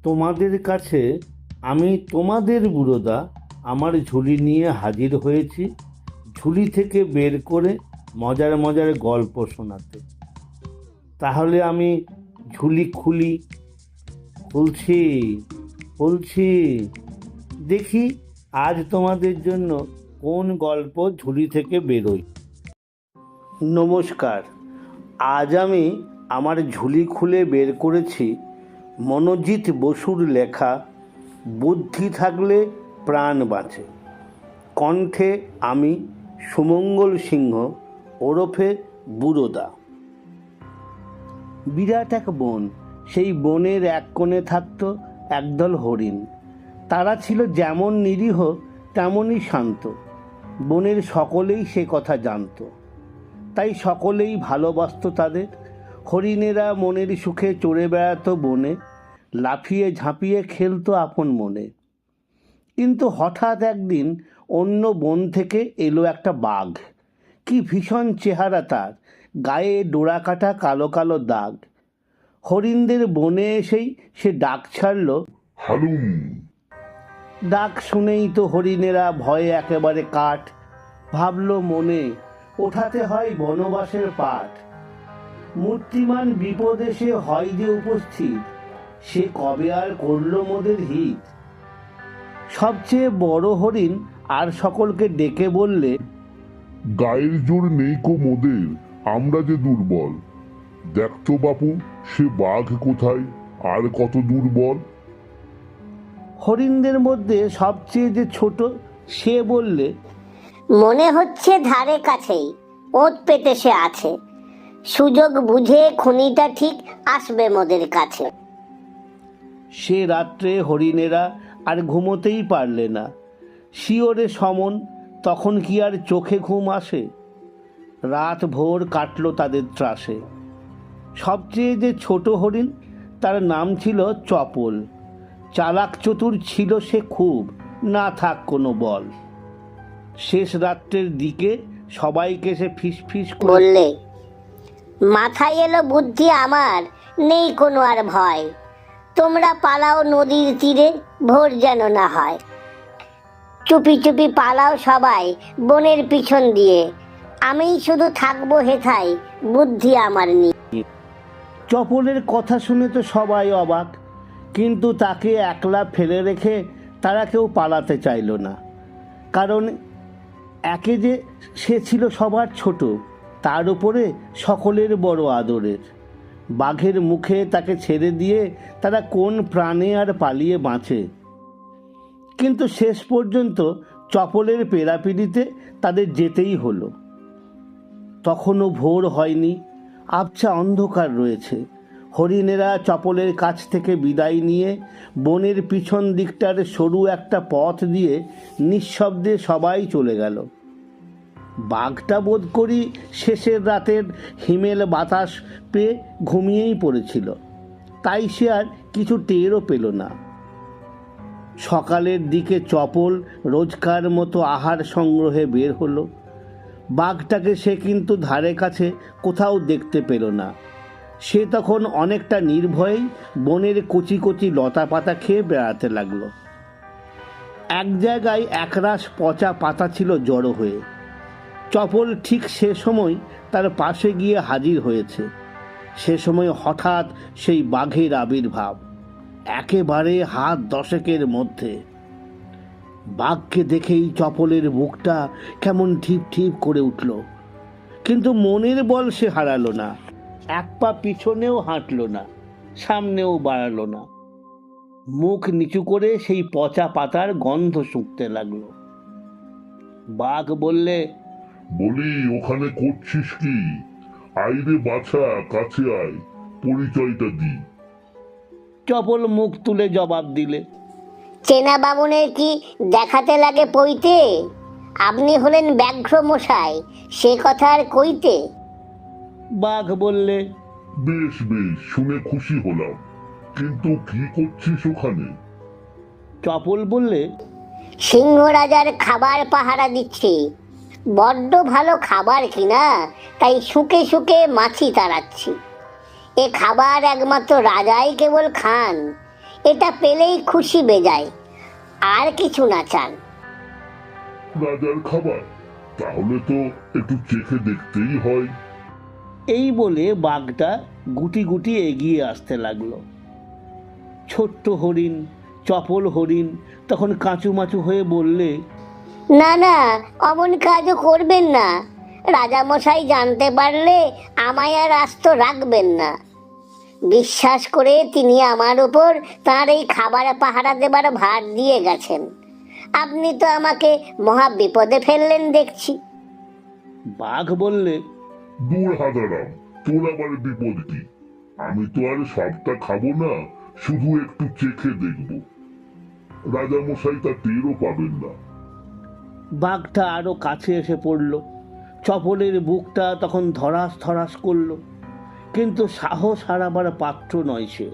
তোমাদের কাছে আমি তোমাদের বুড়োদা আমার ঝুলি নিয়ে হাজির হয়েছি, ঝুলি থেকে বের করে মজার মজার গল্প শোনাতে। তাহলে আমি ঝুলি খুলছি খুলছি, দেখি আজ তোমাদের জন্য কোন গল্প ঝুলি থেকে বেরোয়। নমস্কার, আজ আমি আমার ঝুলি খুলে বের করেছি মনোজিৎ বসুর লেখা বুদ্ধি থাকলে প্রাণ বাঁচে। কণ্ঠে আমি সুমঙ্গল সিংহ ওরফে বুড়োদা। বিরাট এক বন, সেই বনের এক কোণে থাকতো একদল হরিণ। তারা ছিল যেমন নিরীহ তেমনই শান্ত। বনের সকলেই সে কথা জানত, তাই সকলেই ভালোবাসত তাদের। হরিণেরা মনের সুখে চড়ে বেড়াতো বনে, লাফিয়ে ঝাঁপিয়ে খেলতো আপন মনে। কিন্তু হঠাৎ একদিন অন্য বন থেকে এলো একটা বাঘ। কি ভীষণ চেহারা তার, গায়ে ডোরা কাটা কালো কালো দাগ। হরিণদের বনে এসেই সে ডাক ছাড়ল, হালুম। ডাক শুনেই তো হরিণেরা ভয়ে একেবারে কাঠ। ভাবল মনে, ওঠাতে হয় বনবাসের পাঠ। মূর্তিমান বিপদে সে হয় যে উপস্থিত, সে কবে আর করল মোদের হিত। সবচেয়ে বড় হরিণ আর সকলকে ডেকে বললে, গায়ের জোর নেই কো মোদের, আমরা যে দুর্বল। দেখতো বাপু, সে বাঘ কোথায় আর কত দুর্বল। হরিণদের মধ্যে সবচেয়ে যে ছোট সে বললে, মনে হচ্ছে ধারে কাছেই ওত পেতে সে আছে, সুযোগ বুঝে খনিটা ঠিক আসবে মোদের কাছে। সে রাত্রে হরিণেরা আর ঘুমোতেই পারলে না। শিওরে সমন, তখন কি আর চোখে ঘুম আসে। রাত ভোর কাটল তাদের ত্রাসে। সবচেয়ে যে ছোট হরিণ, তার নাম ছিল চপল। চালাক চতুর ছিল সে খুব, না থাক কোনো বল। শেষ রাত্রের দিকে সবাইকে সে ফিসফিস করে বললে, মাথায় এলো বুদ্ধি আমার, নেই কোনো আর ভয়। তোমরা পালাও নদীর তীরে, ভোর যেন না হয়। চুপি চুপি পালাও সবাই বনের পিছন দিয়ে, আমিই শুধু থাকবো হেথায়, বুদ্ধি আমার নিয়ে। চপলের কথা শুনে তো সবাই অবাক, কিন্তু তাকে একলা ফেলে রেখে তারা কেউ পালাতে চাইল না। কারণ একে যে সে ছিল সবার ছোট, তার উপরে সকলের বড় আদরের। বাঘের মুখে তাকে ছেড়ে দিয়ে তারা কোন প্রাণে আর পালিয়ে বাঁচে। কিন্তু শেষ পর্যন্ত চপলের পেরাপিড়িতে তাদের যেতেই হলো। তখনও ভোর হয়নি, আবছা অন্ধকার রয়েছে। হরিণেরা চপলের কাছ থেকে বিদায় নিয়ে বনের পিছন দিকটার সরু একটা পথ দিয়ে নিঃশব্দে সবাই চলে গেল। বাঘটা বোধ করি শেষের রাতের হিমেল বাতাস পেয়ে ঘুমিয়েই পড়েছিল, তাই সে আর কিছু টেরও পেল না। সকালের দিকে চপল রোজকার মতো আহার সংগ্রহে বের হলো। বাঘটাকে সে কিন্তু ধারে কাছে কোথাও দেখতে পেল না। সে তখন অনেকটা নির্ভয়েই বনের কচি কচি লতা পাতা খেয়ে বেড়াতে লাগলো। এক জায়গায় একরাশ পচা পাতা ছিল জড়ো হয়ে। চপল ঠিক সে সময় তার পাশে গিয়ে হাজির হয়েছে। সে সময় হঠাৎ সেই বাঘের আবির্ভাব, একেবারে হাত দশেকের মধ্যে। বাঘকে দেখেই চপলের বুকটা কেমন ঠিপ ঠিপ করে উঠল, কিন্তু মনের বল সে হারালো না। এক পা পিছনেও হাঁটলো না, সামনেও বাড়ালো না। মুখ নিচু করে সেই পচা পাতার গন্ধ শুঁকতে লাগলো। বাঘ বললে, বলি, ওখানে করছিস কি? আইরে বাছা, কাছে আয়, পরিচয়টা দি। চপল মুখ তুলে জবাব দিলে, চেনা বামুনের কি দেখাতে লাগে পইতে? আপনি হলেন ব্যাঘ্র মশাই, সে কথা আর কইতে। বাঘ বললে, বেশ বেশ, শুনে খুশি হলাম, কিন্তু কি করছিস ওখানে? চপল বললে, সিংহ রাজার খাবার পাহারা দিচ্ছি। বড্ড ভালো খাবার কিনা, তাই শুকে শুকে মাছি তাড়াচ্ছি। এ খাবার একমাত্র রাজাই কেবল খান। এটা পেলেই খুশি বেজায়, আর কিছু না চান। রাজার খাবার, তাহলে তো একটু চেখে দেখতেই হয়। এই বলে বাঘটা গুটি গুটি এগিয়ে আসতে লাগলো। ছোট্ট হরিণ, চপল হরিণ তখন কাঁচুমাচু হয়ে বললে, না না, অমন কাজও করবেন না। রাজামশাই জানতে পারলে আমায় আর আস্ত রাখবেন না। বিশ্বাস করে তিনি আমার উপর তাঁর এই খাবার পাহারা দেবার ভার দিয়ে গেছেন। আপনি তো আমাকে মহা বিপদে ফেললেন দেখছি। বাঘ বললে, দূর হাজারাম, তোর আবার বিপদ কি? আমি তো আর সবটা খাবো না, শুধু একটু চেখে দেখবো। রাজামশাই তা টেরও পাবেন না। বাঘটা আরো কাছে এসে পড়ল। চপলের বুকটা তখন ধরাস ধরাস করল, কিন্তু সাহস হারাবার পাত্র নয় সে।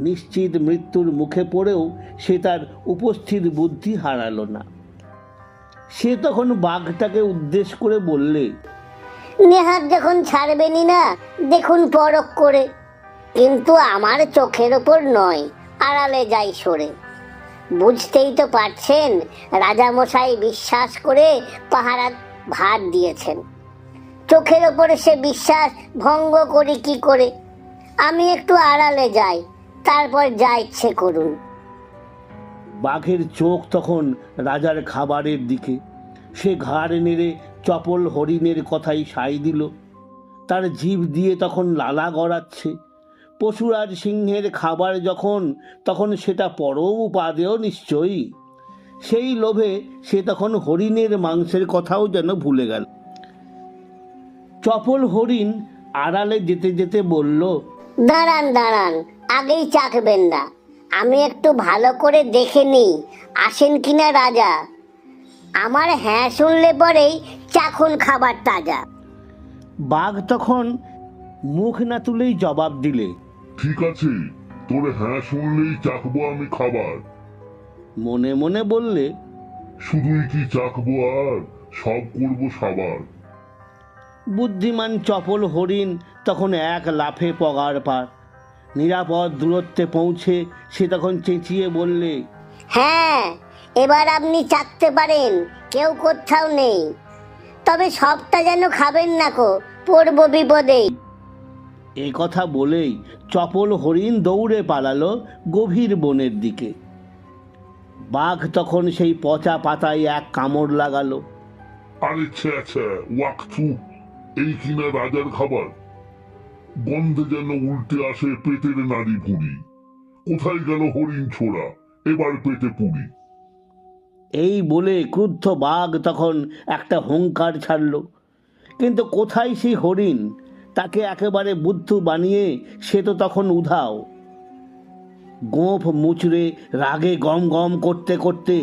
নিশ্চিত মৃত্যুর মুখে পড়েও সে তার উপস্থিত বুদ্ধি হারালো না। সে তখন বাঘটাকে উদ্দেশ্য করে বললে, নেহাত যখন ছাড়বেনই না, দেখুন পরখ করে। কিন্তু আমার চোখের ওপর নয়, আড়ালে যাই সরে। বুঝতেই তো পারছেন, রাজামশাই বিশ্বাস করে পাহারা ভার দিয়েছেন। চোখের ওপরে সে বিশ্বাস ভঙ্গ করি কি করে? আমি একটু আড়ালে যাই, তারপর যা ইচ্ছে করুন। বাঘের চোখ তখন রাজার খাবারের দিকে। সে ঘাড় নেড়ে চপল হরিণের কথাই সায় দিল। তার জিভ দিয়ে তখন লালা গড়াচ্ছে। পশুরাজ সিংহের খাবার যখন, তখন সেটা পরও উপাদেয় নিশ্চয়ই। সেই লোভে সে তখন হরিণের মাংসের কথাও যেন ভুলে গেল। চপল হরিণ আড়ালে যেতে যেতে বলল, দাঁড়ান দাঁড়ান, আগেই চাখবেন না। আমি একটু ভালো করে দেখে নিই আসেন কিনা রাজা। আমার হ্যাঁ শুনলে পরেই চাখুন খাবার তাজা। বাঘ তখন মুখ না তুলেই জবাব দিলে, ঠিক আছে, তোর হ্যাঁ শুনলেই চাখবো আমি খাবার। মনে মনে বললে, শুধুই কি চাখবো, আর সব করবো সাবার। বুদ্ধিমান চপল হরিণ তখন এক লাফে পগার পার। নিরাপদ দূরত্বে পৌঁছে সে তখন চেঁচিয়ে বললে, হ্যাঁ, এবার আপনি চাখতে পারেন, কেউ কোথাও নেই। তবে সবটা যেন খাবেন না কো, পড়ব বিপদে। এ কথা বলেই চপল হরিণ দৌড়ে পালালো গভীর বনের দিকে। বাঘ তখন সেই পচা পাতায় এক কামড় লাগালো। আরে ছ্যা, ওয়াক থু, এই কিনা রাজার খাবার? গন্ধে যেন উল্টে আসে পেটের নাড়ি ভুঁড়ি। কোথায় গেল হরিণ ছোড়া, এবার পেটে পুরি। এই বলে ক্রুদ্ধ বাঘ তখন একটা হুঙ্কার ছাড়ল। কিন্তু কোথায় সেই হরিণ? তাকে একেবারে বুদ্ধু বানিয়ে সে তো তখন উধাও। গোঁফ মুচড়ে রাগে গম গম করতে করতে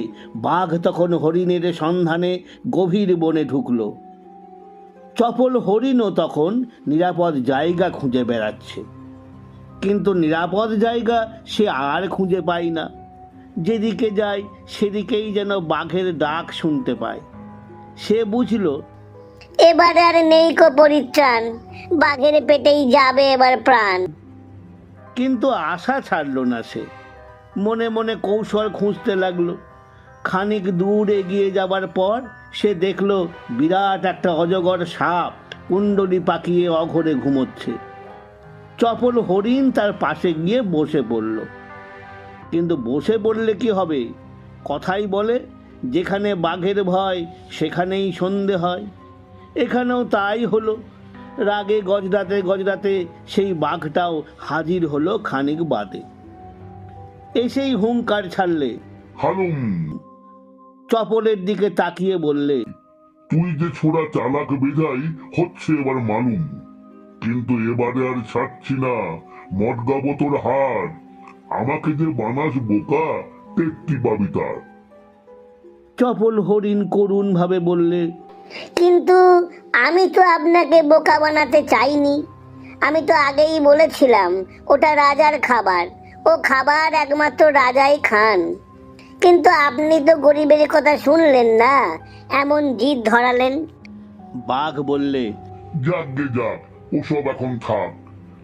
বাঘ তখন হরিণের সন্ধানে গভীর বনে ঢুকল। চপল হরিণও তখন নিরাপদ জায়গা খুঁজে বেড়াচ্ছে, কিন্তু নিরাপদ জায়গা সে আর খুঁজে পায় না। যেদিকে যায় সেদিকেই যেন বাঘের ডাক শুনতে পায়। সে বুঝল, এবার আর নেই কো পরিত্রাণ, বাঘের পেটেই যাবে এবার প্রাণ। কিন্তু আশা ছাড়ল না সে। মনে মনে কৌশল খুঁজতে লাগলো। খানিক দূর এগিয়ে যাবার পর সে দেখল বিরাট একটা অজগর সাপ কুণ্ডলি পাকিয়ে অঘরে ঘুমোচ্ছে। চপল হরিণ তার পাশে গিয়ে বসে পড়ল। কিন্তু বসে পড়লে কি হবে? কথাই বলে, যেখানে বাঘের ভয় সেখানেই সন্ধে হয়। এখানেও তাই হলো। রাগে গজরাতে গজরাতে সেই বাঘটাও হাজির হলো খানিক বাদে। এসেই হুঙ্কার ছাড়লে। হালুম, চপলের দিকে তাকিয়ে বললে, তুই যে ছোড়া চালাক বেজাই হচ্ছে এবার মালুম। কিন্তু এবারে আর ছাড়ছি না, মটকাবো তোর হার। আমাকে যে বানাস বোকা, টেকটি পাবি তার। চপল হরিণ করুণ ভাবে বললে, কিন্তু আমি তো আপনাকে বোকা বানাতে চাইনি। আমি তো আগেই বলেছিলাম ওটা রাজার খাবার, ও খাবার একমাত্র রাজাই খান। কিন্তু আপনি তো গরিবের কথা শুনলেন না, এমন জিদ ধরালেন। বাঘ বললে, যাক গে যাক, ওসব এখন থাক।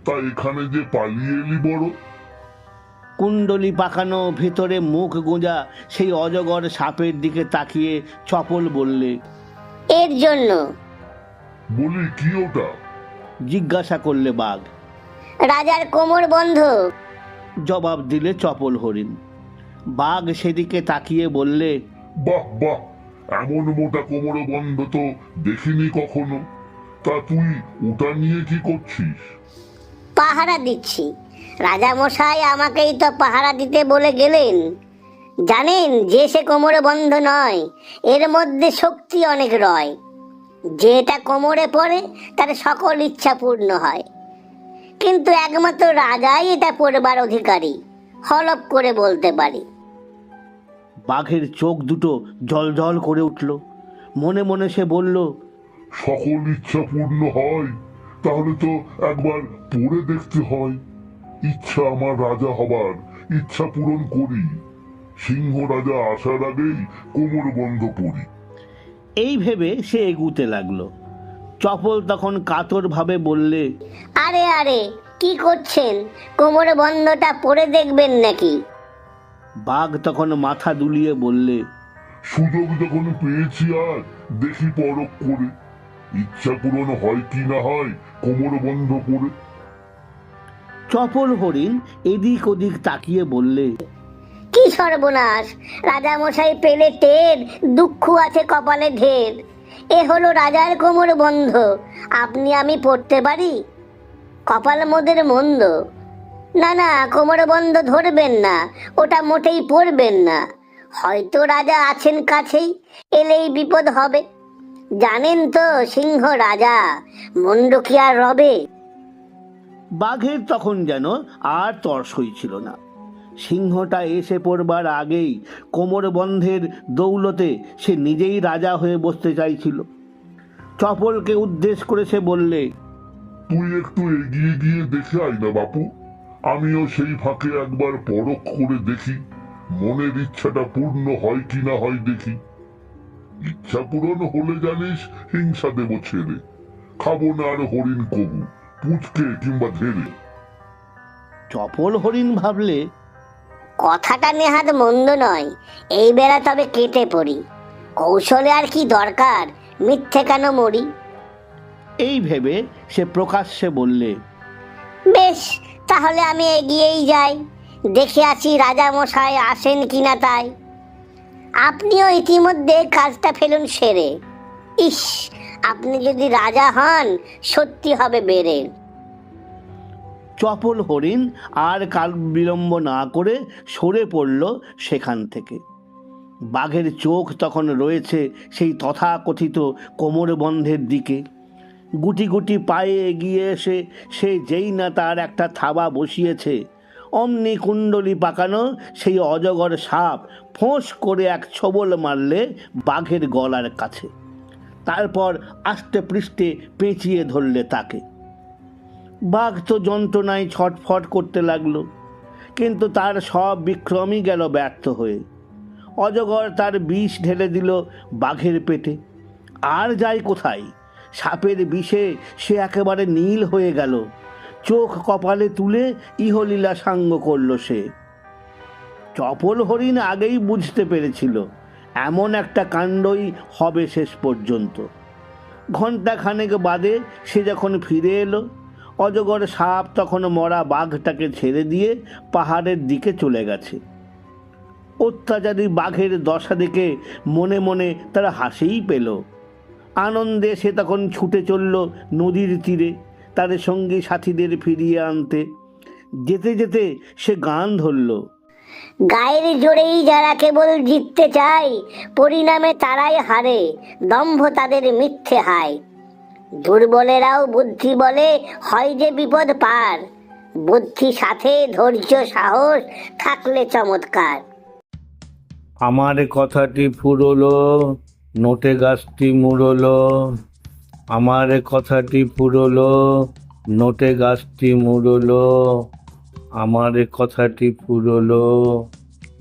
তা এখানে যে পালিয়ে এলি বড়? কুণ্ডলি পাকানো, ভেতরে মুখ গোঁজা সেই অজগর সাপের দিকে তাকিয়ে চপল বললে, এর জন্য। বলি কি ওটা? জিজ্ঞাসা করলে বাঘ। রাজার কোমর বন্ধ। জবাব দিলে চপল হরিণ। বাঘ সেদিকে তাকিয়ে বললে, বাহ বাহ, এমন মোটা কোমর বন্ধ তো দেখিনি কখনো। তা তুই ওটা নিয়ে কি করছিস? পাহারা দিচ্ছি। রাজা মশাই আমাকেই তো পাহারা দিতে বলে গেলেন। জানেন যে সে কোমরে বন্ধ নয়, এর মধ্যে শক্তি অনেক রয়। যেটা কোমরে পড়ে তার সকল ইচ্ছা পূর্ণ হয়, কিন্তু একমাত্র রাজাই এটা পড়বার অধিকারী, হলপ করে বলতে পারি। বাঘের চোখ দুটো জল করে উঠল। মনে মনে সে বলল, সকল ইচ্ছা পূর্ণ হয়? তাহলে তো একবার পড়ে দেখতে হয়। ইচ্ছা আমার রাজা হবার, ইচ্ছা পূরণ করি। সিংহ রাজা আসার আগেই কোমর বন্ধ পড়ি। এই ভেবে সে এগুতে লাগলো। চপল তখন কাতর ভাবে বললে, আরে আরে, কি করছেন? কোমরে বন্ধটা পড়ে দেখবেন নাকি? বাঘ তখন মাথা দুলিয়ে বললে, সুযোগ যখন পেয়েছি আর দেখি পরখ করে ইচ্ছা পূরণ হয় কি না হয় কোমর বন্ধ করে। চপল হরিণ এদিক ওদিক তাকিয়ে বললে, কি সর্বনাশ! রাজা মশাই পেলে টের, দুঃখ আছে কপালে ঢের। এ হলো রাজার কোমর বন্ধ, আপনি আমি পড়তে পারি? কপাল মোদের মন্দ। না না, কোমর বন্ধ ধরবেন না, ওটা মোটেই পড়বেন না। হয়তো রাজা আছেন কাছেই, এলেই বিপদ হবে। জানেন তো সিংহ রাজা, মন্ড কি আর রবে? বাঘের তখন যেন আর তর সইছিল না। সিংহটা এসে পড়বার আগেই কোমর বন্ধের দৌলতে সে নিজেই রাজা হয়ে বসতে চাইছিল। চপলকে উদ্দেশ করে সে বললে, তুই একটু এগিয়ে গিয়ে দেখে আয় না বাপু, আমিও সেই ফাঁকে একবার পরখ করে দেখি মনের ইচ্ছাটা পূর্ণ হয় কি না হয় দেখি। ইচ্ছা পূরণ হলে জানিস হিংসা দেব ছেড়ে, খাবো না আর হরিণ কবু, পুচকে কিংবা ধেড়ে। চপল হরিণ ভাবলে, কথাটা নেহাত মন্দ নয়, এই বেলা তবে কেটে পড়ি। কৌশলে আর কি দরকার, মিথ্যে কেন মরি? এই ভেবে সে প্রকাশ্যে বললে, বেশ, তাহলে আমি এগিয়েই যাই, দেখে আছি রাজা মশাই আসেন কিনা তাই। আপনিও ইতিমধ্যে কাজটা ফেলুন সেরে। ইস, আপনি যদি রাজা হন সত্যি হবে বেড়ে। চপল হরিণ আর কাল বিলম্ব না করে সরে পড়ল সেখান থেকে। বাঘের চোখ তখন রয়েছে সেই তথাকথিত কোমরবন্ধের দিকে। গুটি গুটি পায়ে এগিয়ে এসে সে যেই না তার একটা থাবা বসিয়েছে, অমনি কুণ্ডলি পাকানো সেই অজগর সাপ ফোঁস করে এক ছোবল মারলে বাঘের গলার কাছে। তারপর আষ্টে পৃষ্ঠে পেঁচিয়ে ধরলে তাকে। বাঘ তো যন্ত্রণায় ছটফট করতে লাগলো, কিন্তু তার সব বিক্রমই গেল ব্যর্থ হয়ে। অজগর তার বিষ ঢেলে দিল বাঘের পেটে। আর যায় কোথায়, সাপের বিষে সে একেবারে নীল হয়ে গেল। চোখ কপালে তুলে ইহলীলা সাঙ্গ করল সে। চপল হরিণ আগেই বুঝতে পেরেছিল এমন একটা কাণ্ডই হবে শেষ পর্যন্ত। ঘণ্টা খানেক বাদে সে যখন ফিরে এলো, অজগর সাপ তখন মরা বাঘটাকে ছেড়ে দিয়ে পাহাড়ের দিকে চলে গেছে। অত্যাচারী বাঘের দশা দেখে মনে মনে তারা হাসিই পেল। আনন্দে সে তখন ছুটে চলল নদীর তীরে তার সঙ্গী সাথীদের ফিরিয়ে আনতে। যেতে যেতে সে গান ধরল, গায়ের জোরেই যারা কেবল জিততে চায়, পরিণামে তারাই হারে, দম্ভ তাদের মিথ্যে হায়। দুর্বলেরাও বুদ্ধি বলে হয় যে বিপদ পার, বুদ্ধি সাথে ধৈর্য সাহস থাকলে চমৎকার। আমার কথাটি ফুরলো, নোটে গাছটি মুড়লো। আমার কথাটি ফুরলো, নোটে গাছটি মুড়লো। আমার কথাটি ফুরলো,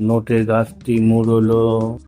নোটে গাছটি মুড়লো।